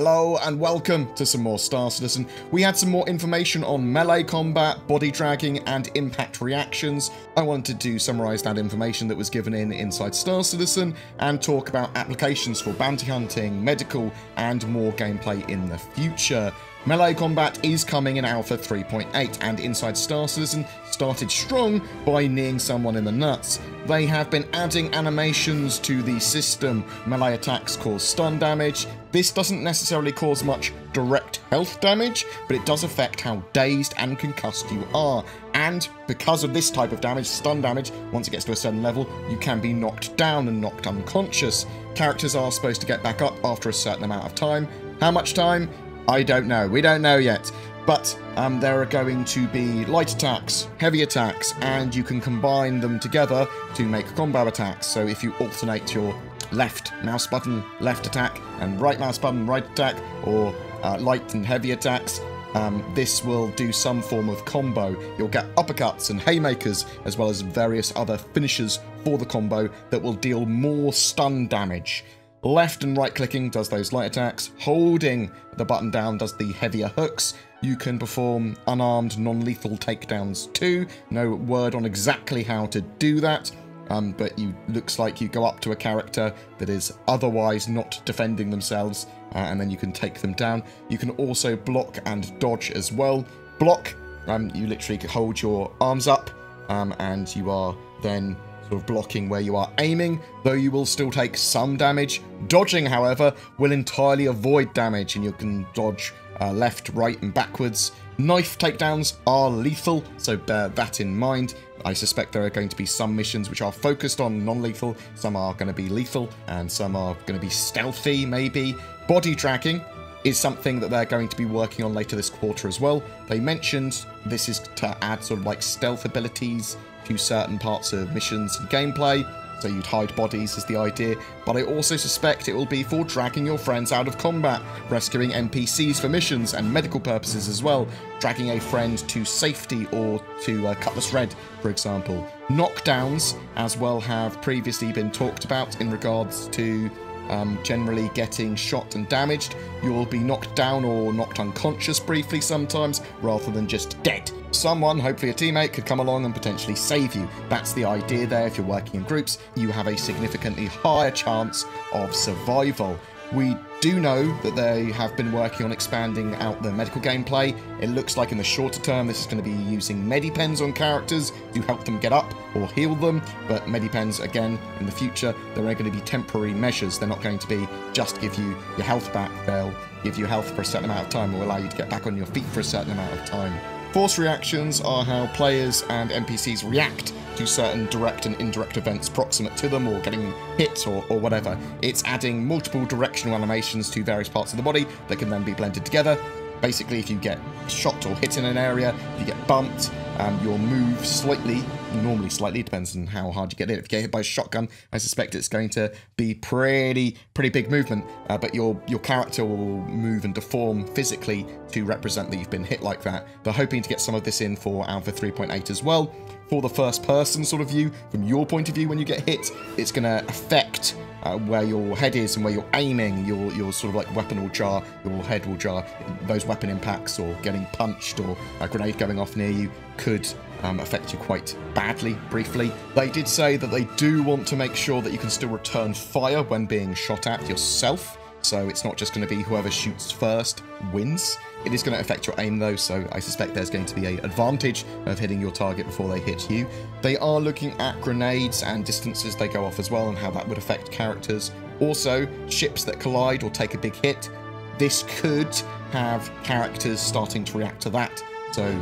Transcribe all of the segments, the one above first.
Hello and welcome to some more Star Citizen. We had some more information on melee combat, body dragging and impact reactions. I wanted to summarise that information that was given inside Star Citizen and talk about applications for bounty hunting, medical and more gameplay in the future. Melee combat is coming in Alpha 3.8 and inside Star Citizen started strong by kneeing someone in the nuts. They have been adding animations to the system. Melee attacks cause stun damage. This doesn't necessarily cause much direct health damage, but it does affect how dazed and concussed you are. And because of this type of damage, stun damage, once it gets to a certain level, you can be knocked down and knocked unconscious. Characters are supposed to get back up after a certain amount of time. How much time? I don't know. We don't know yet. But there are going to be light attacks, heavy attacks, and you can combine them together to make combo attacks. So if you alternate your left mouse button, left attack, and right mouse button, right attack, or light and heavy attacks, this will do some form of combo. You'll get uppercuts and haymakers, as well as various other finishers for the combo that will deal more stun damage. Left and right clicking does those light attacks. Holding the button down does the heavier hooks. You can perform unarmed, non-lethal takedowns too. No word on exactly how to do that, but looks like you go up to a character that is otherwise not defending themselves, and then you can take them down. You can also block and dodge as well. Block, you literally hold your arms up, and you are then of blocking where you are aiming, though you will still take some damage. Dodging, however, will entirely avoid damage, and you can dodge left, right, and backwards. Knife takedowns are lethal, so bear that in mind. I suspect there are going to be some missions which are focused on non-lethal, some are going to be lethal, and some are going to be stealthy, maybe. Body dragging is something that they're going to be working on later this quarter as well. They mentioned this is to add sort of like stealth abilities to certain parts of missions and gameplay, so you'd hide bodies is the idea, but I also suspect it will be for dragging your friends out of combat, rescuing NPCs for missions and medical purposes as well, dragging a friend to safety or to Cutlass Red, for example. Knockdowns as well have previously been talked about in regards to generally getting shot and damaged. You'll be knocked down or knocked unconscious briefly sometimes, rather than just dead. Someone, hopefully a teammate, could come along and potentially save you. That's the idea there. If you're working in groups, you have a significantly higher chance of survival. We do know that they have been working on expanding out the medical gameplay. It looks like in the shorter term this is going to be using medipens on characters to help them get up or heal them, but medipens, again, in the future, they're going to be temporary measures. They're not going to be just give you your health back. They'll give you health for a certain amount of time or allow you to get back on your feet for a certain amount of time. Force reactions are how players and NPCs react to certain direct and indirect events proximate to them, or getting hit or whatever. It's adding multiple directional animations to various parts of the body that can then be blended together. Basically, if you get shot or hit in an area, if you get bumped, you'll move slightly, normally slightly, depends on how hard you get hit. If you get hit by a shotgun, I suspect it's going to be pretty big movement, but your character will move and deform physically to represent that you've been hit like that. They're hoping to get some of this in for Alpha 3.8 as well. For the first person sort of view, from your point of view when you get hit, it's going to affect where your head is and where you're aiming. Your sort of like weapon will jar, your head will jar. Those weapon impacts or getting punched or a grenade going off near you could affect you quite badly, briefly. They did say that they do want to make sure that you can still return fire when being shot at yourself. So it's not just going to be whoever shoots first wins. It is going to affect your aim though, so I suspect there's going to be an advantage of hitting your target before they hit you. They are looking at grenades and distances they go off as well, and how that would affect characters. Also, ships that collide or take a big hit. This could have characters starting to react to that. So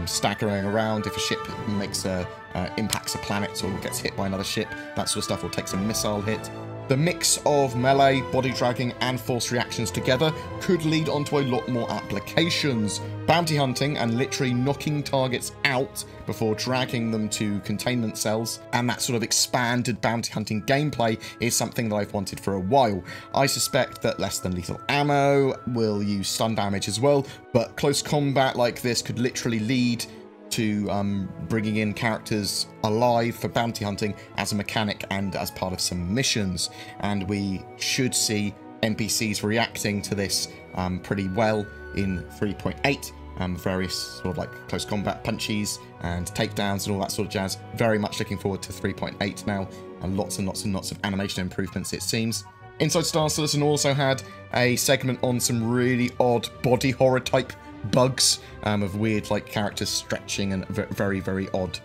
staggering around if a ship impacts a planet or gets hit by another ship, that sort of stuff, or takes a missile hit. The mix of melee, body dragging, and force reactions together could lead onto a lot more applications. Bounty hunting and literally knocking targets out before dragging them to containment cells, and that sort of expanded bounty hunting gameplay is something that I've wanted for a while. I suspect that less than lethal ammo will use stun damage as well, but close combat like this could literally lead to bringing in characters alive for bounty hunting as a mechanic and as part of some missions, and we should see NPCs reacting to this pretty well in 3.8. Various sort of like close combat punchies and takedowns and all that sort of jazz. Very much looking forward to 3.8 now, and lots of animation improvements, it seems. Inside Star Citizen also had a segment on some really odd body horror type bugs, of weird like characters stretching and very odd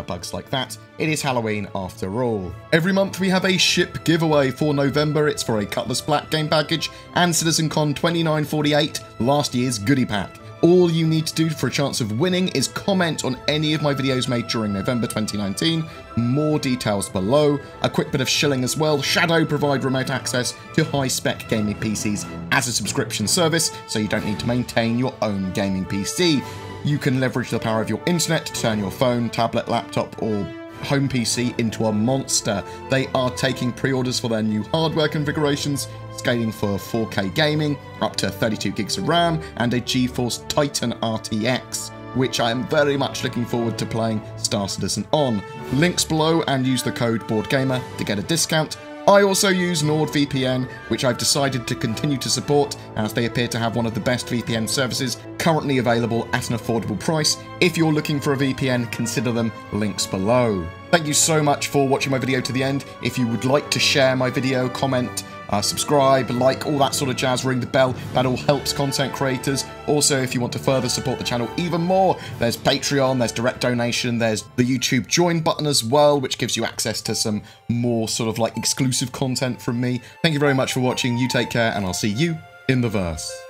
bugs like that. It is Halloween after all. Every month we have a ship giveaway. For November it's for a Cutlass Black game package and CitizenCon 2948, last year's goodie pack. All you need to do for a chance of winning is comment on any of my videos made during November 2019. More details below. A quick bit of shilling as well. Shadow provide remote access to high-spec gaming PCs as a subscription service, so you don't need to maintain your own gaming PC. You can leverage the power of your internet to turn your phone, tablet, laptop, or home PC into a monster. They are taking pre-orders for their new hardware configurations, scaling for 4K gaming, up to 32 gigs of RAM, and a GeForce Titan RTX, which I am very much looking forward to playing Star Citizen on. Links below, and use the code BoredGamer to get a discount. I also use NordVPN, which I've decided to continue to support, as they appear to have one of the best VPN services currently available at an affordable price. If you're looking for a VPN, consider them. Links below. Thank you so much for watching my video to the end. If you would like to share my video, comment, subscribe, like, all that sort of jazz, ring the bell. That all helps content creators. Also, if you want to further support the channel even more, there's Patreon, there's direct donation, there's the YouTube join button as well, which gives you access to some more sort of like exclusive content from me. Thank you very much for watching. You take care, and I'll see you in the verse.